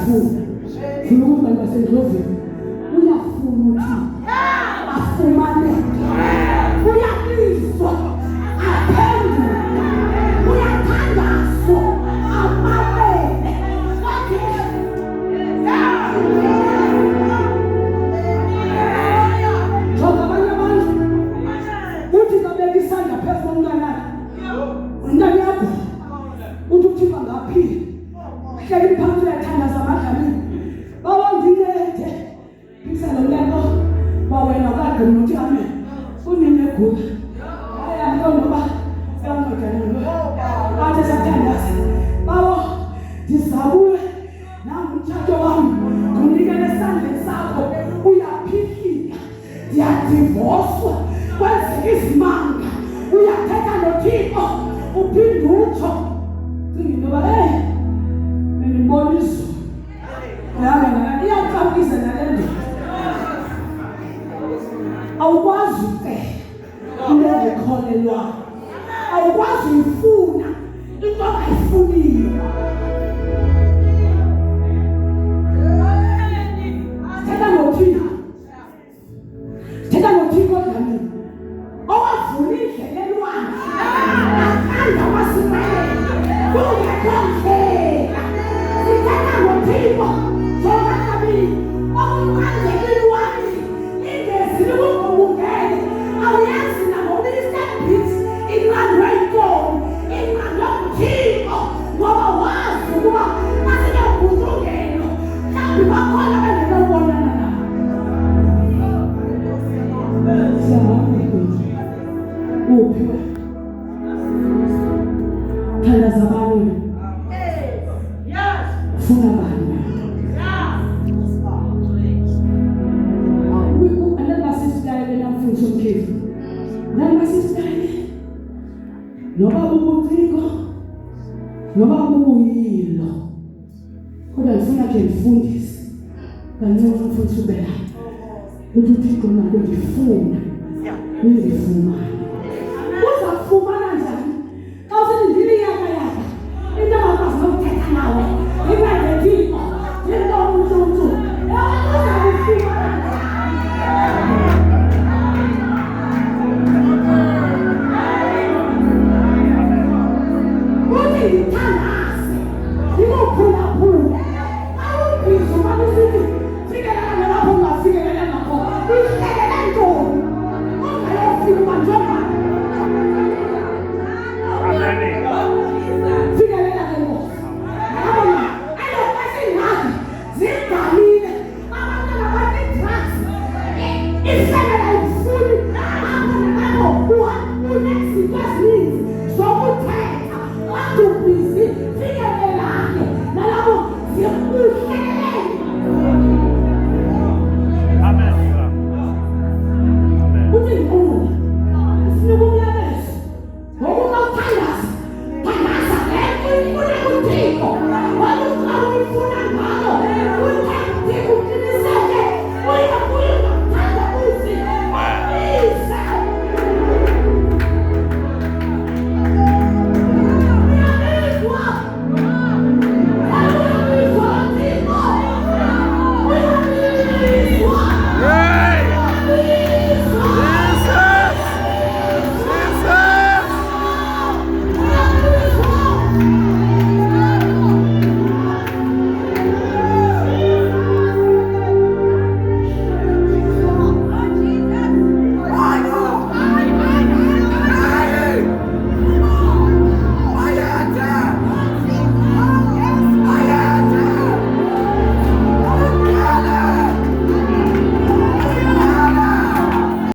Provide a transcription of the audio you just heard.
uyafuna ukuthi bantu basendlovini uyafuna ukuthi afumaneke uyabizwa aphendule uyathandazwa amabele Joga abanye abantu uthi kabeka isandla phezu komntanakhe umntana yakho uthi uthipha ngaphile hleli phansi uyathandaza amadlamini bawangilete isandla lento bawena kade nothi amen unime gula ayamlo ngoba yangojana athi sathandaza bawo dizabule namthatho wami unikele esandleni sakho uyaphikika ndiyadivoswa kwenzeka izimanga uyathetha noThixo uphinde utsho singintoba ngiboniso iyacabisa nale nto awukwazi ukukholelwa awukwazi uyifuna into ongayifuniyo Thetha noThixo dlamini owavula indlela elwandle akanda wasimayela kungekho ndlela sithetha noThixo jonga dlamini okumqanjela elwandle ingezi likugubungele awuyazi nabo-Mr. Biggs inqandwe yinkomo inqandwe nguThixo ngoba wazi ukuba masinogudungelo mhlawumbe bakhona bengenobonana nabo uphiwe thandaza abanye funa abanye anabasisitayele namfundisa umkhefu nabasisitayele noba ubuciko noba ubuyilo kodwa ngifuna ke ngifundise kancane umfundisi ubela uthi uThixo nako ngifuna ngizifumane uzakufumana njani xa usendlini yakho into abakwazi nokuthetha nawe ingazethixo into umuntu uzakufumana uthi ngithandaze ngikuphulaphule awubhizi umane usithi fikelela lapho ungafikelela ngakho ihlelele ntoni ongayofika ubanjwe